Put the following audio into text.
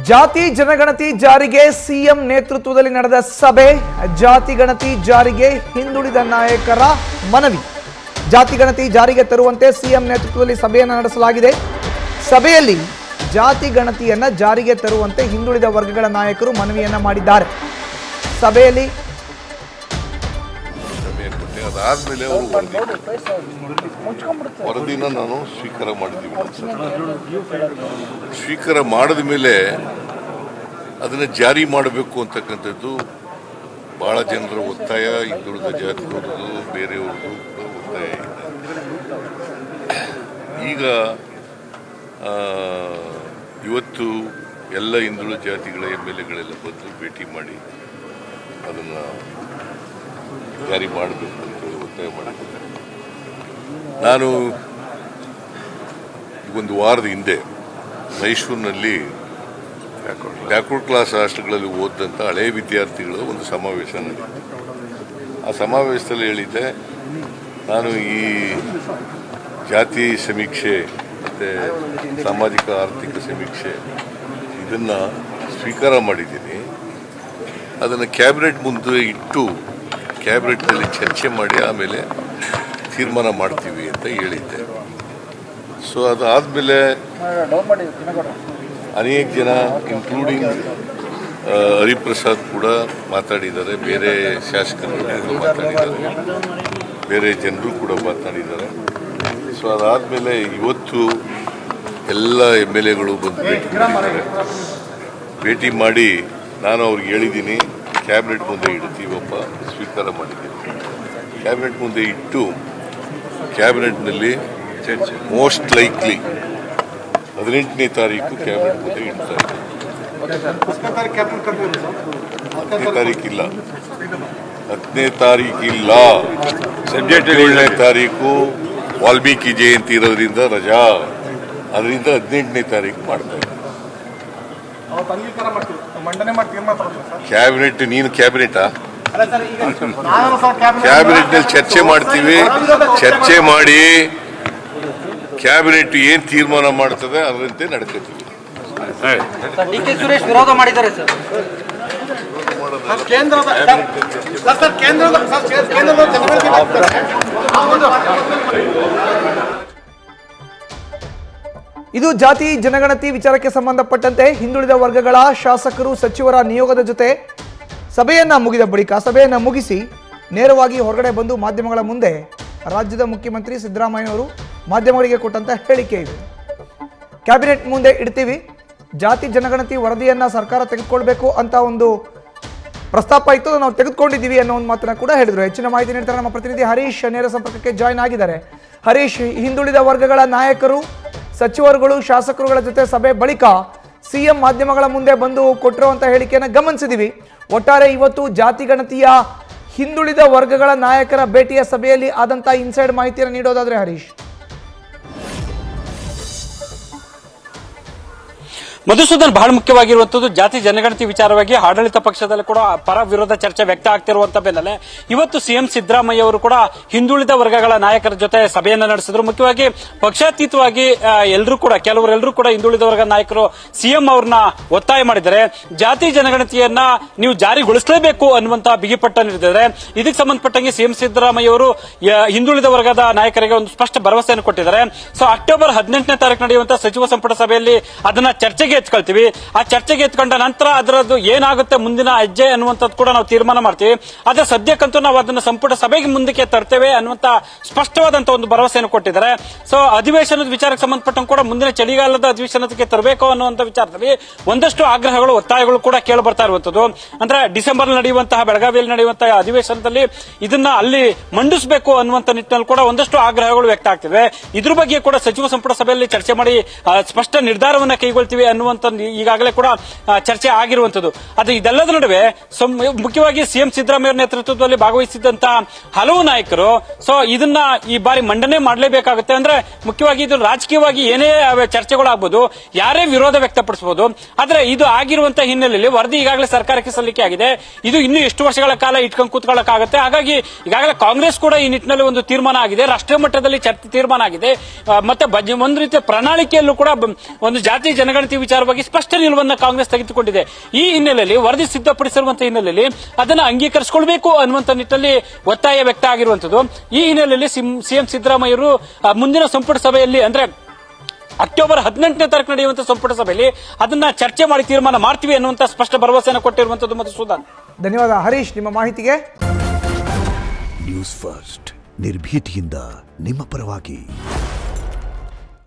ಜಾತಿ ಜನಗಣತಿ ಜಾರಿಗೆ ಸಿಎಂ ನೇತೃತ್ವದಲ್ಲಿ ನಡೆದ ಸಭೆ. ಜಾತಿ ಗಣತಿ ಜಾರಿಗೆ ಹಿಂದುಳಿದ ನಾಯಕರ ಮನವಿ. ಜಾತಿ ಗಣತಿ ಜಾರಿಗೆ ತರುವಂತೆ ಸಿಎಂ ನೇತೃತ್ವದಲ್ಲಿ ಸಭೆಯನ್ನು ನಡೆಸಲಾಗಿದೆ. ಸಭೆಯಲ್ಲಿ ಜಾತಿ ಗಣತಿಯನ್ನ ಜಾರಿಗೆ ತರುವಂತೆ ಹಿಂದುಳಿದ ವರ್ಗಗಳ ನಾಯಕರು ಮನವಿಯನ್ನ ಮಾಡಿದ್ದಾರೆ. ಸಭೆಯಲ್ಲಿ ಅದಾದ್ಮೇಲೆ ಅವರು ವರದಿನ ನಾನು ಸ್ವೀಕಾರ ಮಾಡಿದ್ದೀವಿ. ಸ್ವೀಕಾರ ಮಾಡಿದ ಮೇಲೆ ಅದನ್ನು ಜಾರಿ ಮಾಡಬೇಕು ಅಂತಕ್ಕಂಥದ್ದು ಬಹಳ ಜನರ ಒತ್ತಾಯ, ಹಿಂದುಳಿದ ಜಾತಿಯವ್ರದ್ದು ಬೇರೆಯವ್ರದ್ದು ಕೂಡ ಒತ್ತಾಯ ಇದೆ. ಈಗ ಇವತ್ತು ಎಲ್ಲ ಹಿಂದುಳಿದ ಜಾತಿಗಳ MLAಗಳೆಲ್ಲ ಬಂದು ಭೇಟಿ ಮಾಡಿ ಅದನ್ನು ಜಾರಿ ಮಾಡಬೇಕು ಅಂತೇಳಿ ಒತ್ತಾಯ ಮಾಡಿದ್ದಾರೆ. ನಾನು ಒಂದು ವಾರದ ಹಿಂದೆ ಮೈಸೂರಿನಲ್ಲಿ ಬ್ಯಾಕ್ವರ್ಡ್ ಕ್ಲಾಸ್ ಹಾಸ್ಟೆಲ್ಗಳಲ್ಲಿ ಓದಿದಂಥ ಹಳೆಯ ವಿದ್ಯಾರ್ಥಿಗಳ ಒಂದು ಸಮಾವೇಶ ನಡೆಯಿತು. ಆ ಸಮಾವೇಶದಲ್ಲಿ ಹೇಳಿದ್ದೆ, ನಾನು ಈ ಜಾತಿ ಸಮೀಕ್ಷೆ ಮತ್ತು ಸಾಮಾಜಿಕ ಆರ್ಥಿಕ ಸಮೀಕ್ಷೆ ಇದನ್ನು ಸ್ವೀಕಾರ ಮಾಡಿದ್ದೀನಿ. ಅದನ್ನು ಕ್ಯಾಬಿನೆಟ್ ಮುಂದೆ ಇಟ್ಟು ಕ್ಯಾಬಿನೆಟ್ನಲ್ಲಿ ಚರ್ಚೆ ಮಾಡಿ ಆಮೇಲೆ ತೀರ್ಮಾನ ಮಾಡ್ತೀವಿ ಅಂತ ಹೇಳಿದ್ದೆ. ಸೊ ಅದಾದಮೇಲೆ ಅನೇಕ ಜನ ಇನ್ಕ್ಲೂಡಿಂಗ್ ಹರಿಪ್ರಸಾದ್ ಕೂಡ ಮಾತಾಡಿದ್ದಾರೆ, ಬೇರೆ ಶಾಸಕರು ಮಾತಾಡಿದ್ದಾರೆ, ಬೇರೆ ಜನರು ಕೂಡ ಮಾತಾಡಿದ್ದಾರೆ. ಸೊ ಅದಾದಮೇಲೆ ಇವತ್ತು ಎಲ್ಲ MLAಗಳು ಬಂದು ಭೇಟಿ ಮಾಡಿ ನಾನು ಅವ್ರಿಗೆ ಹೇಳಿದ್ದೀನಿ, ಕ್ಯಾಬಿನೆಟ್ ಮುಂದೆ ಇಡ್ತೀವಪ್ಪ, ಸ್ವೀಕಾರ ಮಾಡಿದ್ದೀನಿ. ಕ್ಯಾಬಿನೆಟ್ ಮುಂದೆ ಇಟ್ಟು ಕ್ಯಾಬಿನೆಟ್ನಲ್ಲಿ ಚರ್ಚೆ ಮೋಸ್ಟ್ ಲೈಕ್ಲಿ 18ನೇ ತಾರೀಕು ಕ್ಯಾಬಿನೆಟ್ ಮುಂದೆ ಇಡ್ತಾರೆ. 10ನೇ ತಾರೀಕಿಲ್ಲ, 10ನೇ ತಾರೀಕಿಲ್ಲ, 17ನೇ ತಾರೀಕು ವಾಲ್ಮೀಕಿ ಜಯಂತಿ ಇರೋದ್ರಿಂದ ರಜಾ, ಅದರಿಂದ 18ನೇ ತಾರೀಕು ಮಾಡ್ತಾರೆ. ಕ್ಯಾಬಿನೆಟ್, ನೀನು ಕ್ಯಾಬಿನೆಟಾ? ಕ್ಯಾಬಿನೆಟ್ನಲ್ಲಿ ಚರ್ಚೆ ಮಾಡ್ತೀವಿ. ಚರ್ಚೆ ಮಾಡಿ ಕ್ಯಾಬಿನೆಟ್ ಏನ್ ತೀರ್ಮಾನ ಮಾಡ್ತದೆ ಅದರಂತೆ ನಡ್ಕೋತೀವಿ. ಡಿ.ಕೆ. ಸುರೇಶ್ ವಿರೋಧ ಮಾಡಿದ್ದಾರೆ ಸರ್. ಇದು ಜಾತಿ ಜನಗಣತಿ ವಿಚಾರಕ್ಕೆ ಸಂಬಂಧಪಟ್ಟಂತೆ ಹಿಂದುಳಿದ ವರ್ಗಗಳ ಶಾಸಕರು ಸಚಿವರ ನಿಯೋಗದ ಜೊತೆ ಸಭೆಯನ್ನ ಮುಗಿದ ಬಳಿಕ ಸಭೆಯನ್ನ ಮುಗಿಸಿ ನೇರವಾಗಿ ಹೊರಗಡೆ ಬಂದು ಮಾಧ್ಯಮಗಳ ಮುಂದೆ ರಾಜ್ಯದ ಮುಖ್ಯಮಂತ್ರಿ ಸಿದ್ದರಾಮಯ್ಯನವರು ಮಾಧ್ಯಮಗಳಿಗೆ ಕೊಟ್ಟಂತ ಹೇಳಿಕೆ ಇದೆ. ಕ್ಯಾಬಿನೆಟ್ ಮುಂದೆ ಇಡ್ತೀವಿ, ಜಾತಿ ಜನಗಣತಿ ವರದಿಯನ್ನ ಸರ್ಕಾರ ತೆಗೆದುಕೊಳ್ಬೇಕು ಅಂತ ಒಂದು ಪ್ರಸ್ತಾಪ ಇತ್ತು, ನಾವು ತೆಗೆದುಕೊಂಡಿದ್ದೀವಿ ಅನ್ನೋ ಒಂದು ಮಾತನ್ನ ಕೂಡ ಹೇಳಿದ್ರು. ಹೆಚ್ಚಿನ ಮಾಹಿತಿ ನೀಡ್ತಾರೆ ನಮ್ಮ ಪ್ರತಿನಿಧಿ ಹರೀಶ್, ನೇರ ಸಂಪರ್ಕಕ್ಕೆ ಜಾಯ್ನ್ ಆಗಿದ್ದಾರೆ. ಹರೀಶ್, ಹಿಂದುಳಿದ ವರ್ಗಗಳ ನಾಯಕರು, ಸಚಿವರುಗಳು, ಶಾಸಕರುಗಳ ಜೊತೆ ಸಭೆ ಬಳಿಕ ಸಿಎಂ ಮಾಧ್ಯಮಗಳ ಮುಂದೆ ಬಂದು ಕೊಟ್ಟಿರುವಂತಹ ಹೇಳಿಕೆಯನ್ನು ಗಮನಿಸಿದೀವಿ. ಒಟ್ಟಾರೆ ಇವತ್ತು ಜಾತಿ ಗಣತಿಯ ಹಿಂದುಳಿದ ವರ್ಗಗಳ ನಾಯಕರ ಭೇಟಿಯ ಸಭೆಯಲ್ಲಿ ಆದಂತಹ ಇನ್ಸೈಡ್ ಮಾಹಿತಿಯನ್ನು ನೀಡೋದಾದ್ರೆ ಹರೀಶ್. ಮಧುಸೂದನ್, ಬಹಳ ಮುಖ್ಯವಾಗಿರುವಂತದ್ದು ಜಾತಿ ಜನಗಣತಿ ವಿಚಾರವಾಗಿ ಆಡಳಿತ ಪಕ್ಷದಲ್ಲಿ ಕೂಡ ಪರ ವಿರೋಧ ಚರ್ಚೆ ವ್ಯಕ್ತ ಆಗ್ತಿರುವಂತ ಬೆನ್ನಲ್ಲೇ ಇವತ್ತು ಸಿಎಂ ಸಿದ್ದರಾಮಯ್ಯ ಅವರು ಕೂಡ ಹಿಂದುಳಿದ ವರ್ಗಗಳ ನಾಯಕರ ಜೊತೆ ಸಭೆಯನ್ನ ನಡೆಸಿದ್ರು. ಮುಖ್ಯವಾಗಿ ಪಕ್ಷಾತೀತವಾಗಿ ಕೆಲವರೆಲ್ಲರೂ ಕೂಡ ಹಿಂದುಳಿದ ವರ್ಗ ನಾಯಕರು ಸಿಎಂ ಅವ್ರನ್ನ ಒತ್ತಾಯ ಮಾಡಿದ್ದಾರೆ. ಜಾತಿ ಜನಗಣತಿಯನ್ನ ನೀವು ಜಾರಿಗೊಳಿಸಲೇಬೇಕು ಅನ್ನುವಂತಹ ಬಿಗಿಪಟ್ಟ ನೀಡಿದ್ದಾರೆ. ಇದಕ್ಕೆ ಸಂಬಂಧಪಟ್ಟಂಗೆ ಸಿಎಂ ಸಿದ್ದರಾಮಯ್ಯ ಅವರು ಹಿಂದುಳಿದ ವರ್ಗದ ನಾಯಕರಿಗೆ ಒಂದು ಸ್ಪಷ್ಟ ಭರವಸೆಯನ್ನು ಕೊಟ್ಟಿದ್ದಾರೆ. ಸೊ ಅಕ್ಟೋಬರ್ 18ನೇ ತಾರೀಕು ನಡೆಯುವಂತಹ ಸಚಿವ ಸಂಪುಟ ಸಭೆಯಲ್ಲಿ ಅದನ್ನ ಚರ್ಚೆಗೆ ಎತ್ಕೊಳ್ತೀವಿ. ಆ ಚರ್ಚೆಗೆ ಎತ್ಕೊಂಡ ನಂತರ ಅದರದ್ದು ಏನಾಗುತ್ತೆ ಮುಂದಿನ ಹೆಜ್ಜೆ ಅನ್ನುವಂಥದ್ದು ಕೂಡ ನಾವು ತೀರ್ಮಾನ ಮಾಡ್ತೀವಿ. ಆದ್ರೆ ಸದ್ಯಕ್ಕಂತೂ ನಾವು ಅದನ್ನು ಸಂಪುಟ ಸಭೆಗೆ ಮುಂದಕ್ಕೆ ತರ್ತೇವೆ ಅನ್ನುವಂತ ಸ್ಪಷ್ಟವಾದಂತಹ ಒಂದು ಭರವಸೆಯನ್ನು ಕೊಟ್ಟಿದ್ದಾರೆ. ಸೊ ಅಧಿವೇಶನದ ವಿಚಾರಕ್ಕೆ ಸಂಬಂಧಪಟ್ಟಂಗೆ ಕೂಡ ಮುಂದಿನ ಚಳಿಗಾಲದ ಅಧಿವೇಶನಕ್ಕೆ ತರಬೇಕು ಅನ್ನುವಂಥ ವಿಚಾರದಲ್ಲಿ ಒಂದಷ್ಟು ಆಗ್ರಹಗಳು, ಒತ್ತಾಯಗಳು ಕೂಡ ಕೇಳಿ ಬರ್ತಾ ಇರುವಂತದ್ದು. ಅಂದ್ರೆ ಡಿಸೆಂಬರ್ ನಡೆಯುವಂತಹ ಬೆಳಗಾವಿಯಲ್ಲಿ ನಡೆಯುವಂತಹ ಅಧಿವೇಶನದಲ್ಲಿ ಇದನ್ನ ಅಲ್ಲಿ ಮಂಡಿಸಬೇಕು ಅನ್ನುವಂತ ನಿಟ್ಟಿನಲ್ಲಿ ಕೂಡ ಒಂದಷ್ಟು ಆಗ್ರಹಗಳು ವ್ಯಕ್ತ ಆಗ್ತಿವೆ. ಇದ್ರ ಬಗ್ಗೆ ಕೂಡ ಸಚಿವ ಸಂಪುಟ ಸಭೆಯಲ್ಲಿ ಚರ್ಚೆ ಮಾಡಿ ಸ್ಪಷ್ಟ ನಿರ್ಧಾರವನ್ನ ಕೈಗೊಳ್ತೀವಿ ಅನ್ನುವಂತ ಈಗಾಗಲೇ ಕೂಡ ಚರ್ಚೆ ಆಗಿರುವಂತದ್ದು. ಅದು ಇದೆಲ್ಲದ ನಡುವೆ ಮುಖ್ಯವಾಗಿ ಸಿಎಂ ಸಿದ್ದರಾಮಯ್ಯ ನೇತೃತ್ವದಲ್ಲಿ ಭಾಗವಹಿಸಿದಂತಹ ಹಲವು ನಾಯಕರು ಸೊ ಇದನ್ನ ಈ ಬಾರಿ ಮಂಡನೆ ಮಾಡಲೇಬೇಕಾಗುತ್ತೆ. ಅಂದ್ರೆ ಮುಖ್ಯವಾಗಿ ಇದು ರಾಜಕೀಯವಾಗಿ ಏನೇ ಚರ್ಚೆಗಳಾಗಬಹುದು, ಯಾರೇ ವಿರೋಧ ವ್ಯಕ್ತಪಡಿಸಬಹುದು. ಆದ್ರೆ ಇದು ಆಗಿರುವಂತಹ ಹಿನ್ನೆಲೆಯಲ್ಲಿ ವರದಿ ಈಗಾಗಲೇ ಸರ್ಕಾರಕ್ಕೆ ಸಲ್ಲಿಕೆ ಆಗಿದೆ. ಇದು ಇನ್ನು ಎಷ್ಟು ವರ್ಷಗಳ ಕಾಲ ಇಟ್ಕೊಂಡು ಕೂತ್ಕೊಳ್ಳಕ್ಕಾಗುತ್ತೆ. ಹಾಗಾಗಿ ಈಗಾಗಲೇ ಕಾಂಗ್ರೆಸ್ ಕೂಡ ಈ ನಿಟ್ಟಿನಲ್ಲಿ ಒಂದು ತೀರ್ಮಾನ ಆಗಿದೆ, ರಾಷ್ಟ್ರೀಯ ಮಟ್ಟದಲ್ಲಿ ಚರ್ಚೆ ತೀರ್ಮಾನ ಆಗಿದೆ. ಮತ್ತೆ ಒಂದು ರೀತಿಯ ಪ್ರಣಾಳಿಕೆಯಲ್ಲೂ ಕೂಡ ಒಂದು ಜಾತಿ ಜನಗಣತಿ ವಿಚಾರವಾಗಿ ಸ್ಪಷ್ಟ ನಿಲುವನ್ನು ಕಾಂಗ್ರೆಸ್ ತೆಗೆದುಕೊಂಡಿದೆ. ಈ ಹಿನ್ನೆಲೆಯಲ್ಲಿ ವರದಿ ಸಿದ್ಧಪಡಿಸಿರುವಂತಹ ಹಿನ್ನೆಲೆಯಲ್ಲಿ ಅದನ್ನ ಅಂಗೀಕರಿಸಿಕೊಳ್ಬೇಕು ಅನ್ನುವಂತ ನಿಟ್ಟಿನಲ್ಲಿ ಒತ್ತಾಯ ವ್ಯಕ್ತ ಆಗಿರುವಂತದ್ದು. ಈ ಹಿನ್ನೆಲೆಯಲ್ಲಿ ಸಿಎಂ ಸಿದ್ದರಾಮಯ್ಯರು ಮುಂದಿನ ಸಂಪುಟ ಸಭೆಯಲ್ಲಿ ಅಂದ್ರೆ ಅಕ್ಟೋಬರ್ 18ನೇ ತಾರೀಕು ನಡೆಯುವಂತಹ ಸಂಪುಟ ಸಭೆಯಲ್ಲಿ ಅದನ್ನ ಚರ್ಚೆ ಮಾಡಿ ತೀರ್ಮಾನ ಮಾಡ್ತೀವಿ ಅನ್ನುವಂತ ಸ್ಪಷ್ಟ ಭರವಸೆಯನ್ನು ಕೊಟ್ಟಿರುವಂತದ್ದು. ಮಧುಸೂದನ್, ಧನ್ಯವಾದ ಹರೀಶ್ ನಿಮ್ಮ ಮಾಹಿತಿಗೆ. ನ್ಯೂಸ್ ಫಸ್ಟ್ ನಿರ್ಭೀತಿಯಿಂದ ನಿಮ್ಮ ಪರವಾಗಿ.